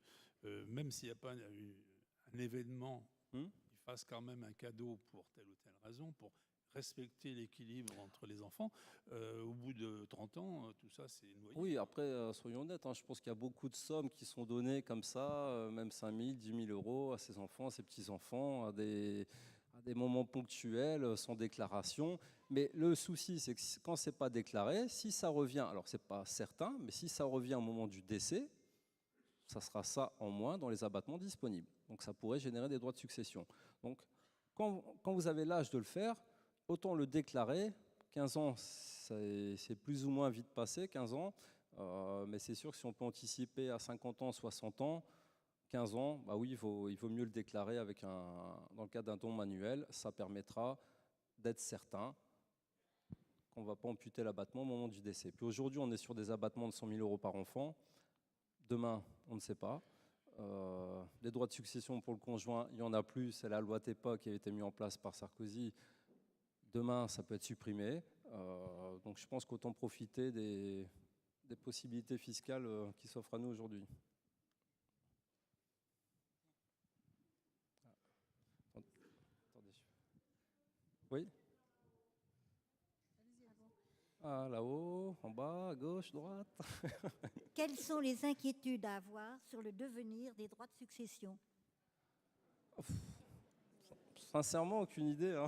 même s'il n'y a pas un événement, ils fassent quand même un cadeau pour telle ou telle raison, pour respecter l'équilibre entre les enfants, au bout de 30 ans, tout ça, c'est noyé. Oui, après, soyons honnêtes, je pense qu'il y a beaucoup de sommes qui sont données comme ça, même 5 000, 10 000 euros à ses enfants, à ses petits-enfants, à des moments ponctuels, sans déclaration. Mais le souci, c'est que quand ce n'est pas déclaré, si ça revient, alors ce n'est pas certain, mais si ça revient au moment du décès, ça sera ça en moins dans les abattements disponibles. Donc ça pourrait générer des droits de succession. Donc quand vous avez l'âge de le faire, autant le déclarer. 15 ans, c'est plus ou moins vite passé, 15 ans. Mais c'est sûr que si on peut anticiper à 50 ans, 60 ans, 15 ans, bah oui, il vaut mieux le déclarer dans le cadre d'un don manuel. Ça permettra d'être certain qu'on ne va pas amputer l'abattement au moment du décès. Puis aujourd'hui, on est sur des abattements de 100 000 euros par enfant. Demain, on ne sait pas. Les droits de succession pour le conjoint, il n'y en a plus. C'est la loi TEPA qui a été mise en place par Sarkozy. Demain, ça peut être supprimé. Donc je pense qu'autant profiter des possibilités fiscales qui s'offrent à nous aujourd'hui. Oui. Ah, là-haut, en bas, à gauche, droite. Quelles sont les inquiétudes à avoir sur le devenir des droits de succession? Sincèrement, aucune idée.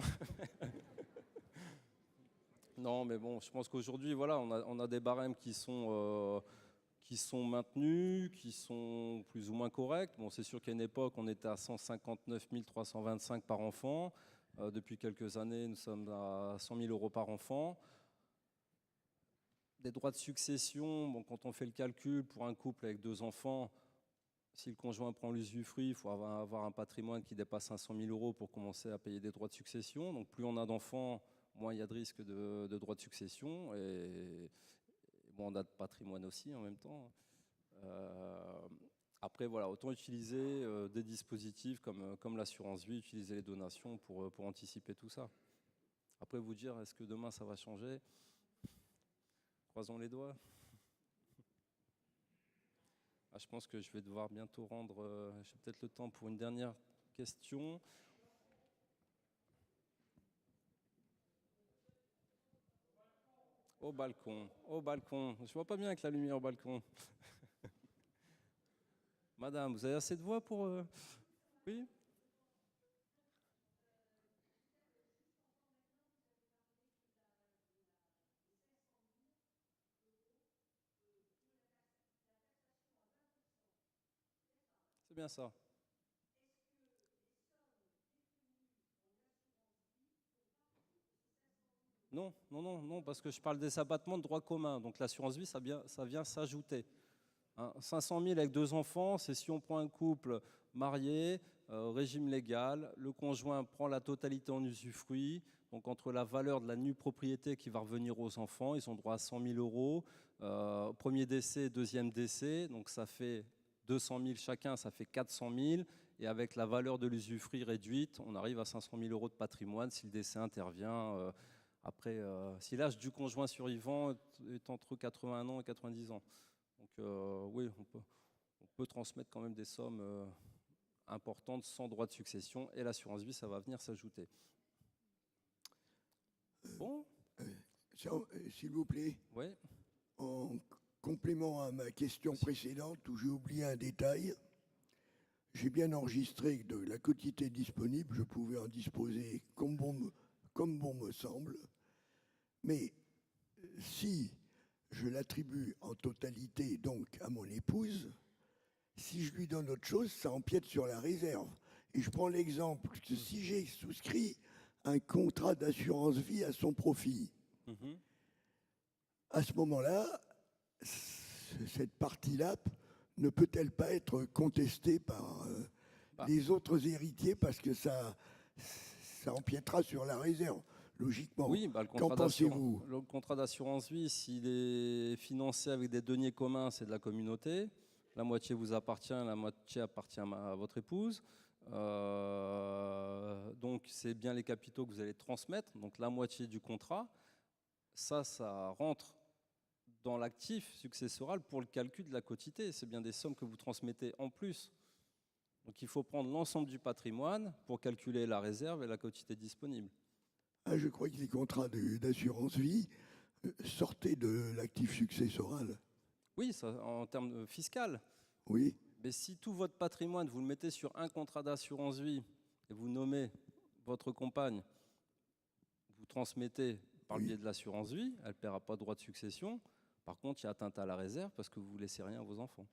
Non, mais bon, je pense qu'aujourd'hui, voilà, on a des barèmes qui sont maintenus, qui sont plus ou moins corrects. Bon, c'est sûr qu'à une époque, on était à 159 325 par enfant. Depuis quelques années, nous sommes à 100 000 euros par enfant. Des droits de succession, bon, quand on fait le calcul pour un couple avec 2 enfants, si le conjoint prend l'usufruit, il faut avoir un patrimoine qui dépasse 500 000 euros pour commencer à payer des droits de succession. Donc plus on a d'enfants, moins il y a de risques de droits de succession. Et moins on a de patrimoine aussi en même temps. Après, voilà, autant utiliser des dispositifs comme l'assurance vie, utiliser les donations pour anticiper tout ça. Après, vous dire, est-ce que demain ça va changer? Croisons les doigts. Je pense que je vais devoir bientôt rendre, j'ai peut-être le temps pour une dernière question. Au balcon, au balcon. Je ne vois pas bien avec la lumière au balcon. Madame, vous avez assez de voix pour... Oui ? C'est bien ça. Non, non, non, non, parce que je parle des abattements de droit commun. Donc l'assurance vie, ça vient s'ajouter. 500 000 avec 2 enfants, c'est si on prend un couple marié, régime légal, le conjoint prend la totalité en usufruit. Donc entre la valeur de la nue propriété qui va revenir aux enfants, ils ont droit à 100 000 euros. Premier décès, deuxième décès, donc ça fait 200 000 chacun, ça fait 400 000. Et avec la valeur de l'usufruit réduite, on arrive à 500 000 euros de patrimoine si le décès intervient. Après, si l'âge du conjoint survivant est entre 81 ans et 90 ans. Donc oui, on peut transmettre quand même des sommes importante sans droit de succession, et l'assurance vie, ça va venir s'ajouter. Bon. S'il vous plaît, oui. En complément à ma question précédente où j'ai oublié un détail, j'ai bien enregistré que de la quotité disponible, je pouvais en disposer comme bon me semble, mais si je l'attribue en totalité donc à mon épouse, si je lui donne autre chose, ça empiète sur la réserve. Et je prends l'exemple que si j'ai souscrit un contrat d'assurance vie à son profit, à ce moment-là, cette partie-là ne peut-elle pas être contestée par les autres héritiers parce que ça empiétera sur la réserve, logiquement. Oui, qu'en pensez-vous? Le contrat d'assurance vie, s'il est financé avec des deniers communs, c'est de la communauté. La moitié vous appartient, la moitié appartient à votre épouse. Donc, c'est bien les capitaux que vous allez transmettre. Donc, la moitié du contrat, ça rentre dans l'actif successoral pour le calcul de la quotité. C'est bien des sommes que vous transmettez en plus. Donc, il faut prendre l'ensemble du patrimoine pour calculer la réserve et la quotité disponible. Ah, je crois que les contrats d'assurance vie sortaient de l'actif successoral. Oui, ça, en termes fiscal. Oui. Mais si tout votre patrimoine, vous le mettez sur un contrat d'assurance vie et vous nommez votre compagne, vous transmettez par le biais de l'assurance vie, elle ne paiera pas de droit de succession. Par contre, il y a atteinte à la réserve parce que vous ne laissez rien à vos enfants.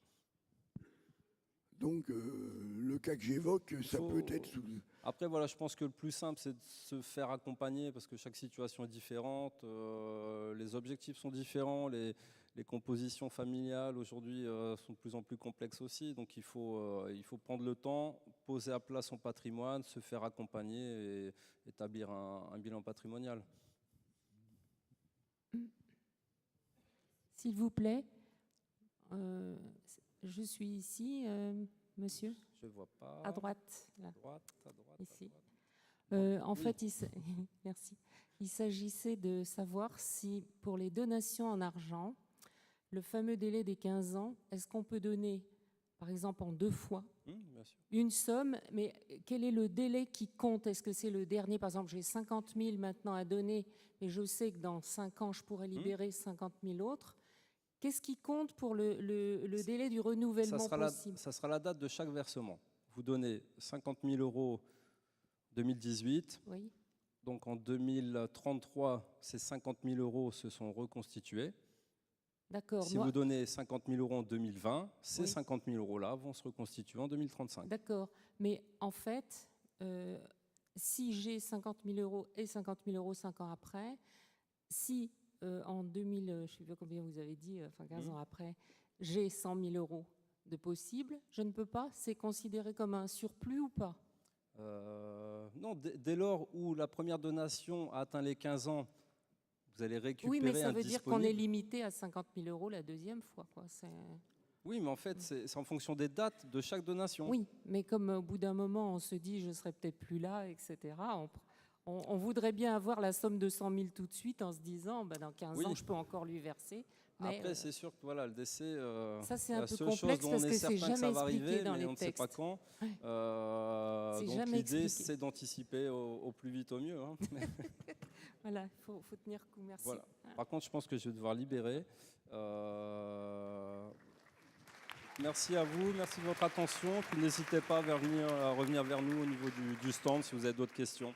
Donc, le cas que j'évoque, ça peut être... Après, voilà, je pense que le plus simple, c'est de se faire accompagner parce que chaque situation est différente, les objectifs sont différents, les compositions familiales aujourd'hui sont de plus en plus complexes aussi. Donc, il faut prendre le temps, poser à plat son patrimoine, se faire accompagner et établir un bilan patrimonial. S'il vous plaît, je suis ici, monsieur. Je ne vois pas. À droite, là. À droite, ici. À droite. En fait, merci. Il s'agissait de savoir si, pour les donations en argent, le fameux délai des 15 ans, est-ce qu'on peut donner, par exemple, en 2 fois bien sûr. Une somme, mais quel est le délai qui compte? Est-ce que c'est le dernier? Par exemple, j'ai 50 000 maintenant à donner, mais je sais que dans 5 ans, je pourrais libérer 50 000 autres. Qu'est-ce qui compte pour le délai du renouvellement possible? Ça sera la date de chaque versement. Vous donnez 50 000 € 2018. Oui. Donc en 2033, ces 50 000 € se sont reconstitués. D'accord. Si vous donnez 50 000 € en 2020, ces 50 000 € là vont se reconstituer en 2035. D'accord. Mais en fait, si j'ai 50 000 € et 50 000 € 5 ans après, si en 2000, je ne sais pas combien vous avez dit, 15 ans après, j'ai 100 000 € de possible, je ne peux pas? C'est considéré comme un surplus ou pas? Non, dès lors où la première donation a atteint les 15 ans, vous allez récupérer oui, mais ça veut dire qu'on est disponible. limité à 50 000 € la deuxième fois, quoi. Oui, mais en fait, c'est en fonction des dates de chaque donation. Oui, mais comme au bout d'un moment, on se dit je ne serai peut-être plus là, etc., on voudrait bien avoir la somme de 100 000 tout de suite en se disant dans 15 ans, je peux encore lui verser. Mais après, c'est sûr que voilà, le décès, ça, c'est un peu seule chose complexe dont parce on est que c'est certain que ça jamais va expliqué arriver, dans mais les on ne sait pas textes. quand. C'est Donc jamais l'idée, expliqué. c'est d'anticiper au plus vite au mieux. Hein. Voilà, il faut tenir coup, merci. Voilà. Par contre, je pense que je vais devoir libérer. Merci à vous, merci de votre attention. Puis n'hésitez pas à revenir vers nous au niveau du stand si vous avez d'autres questions.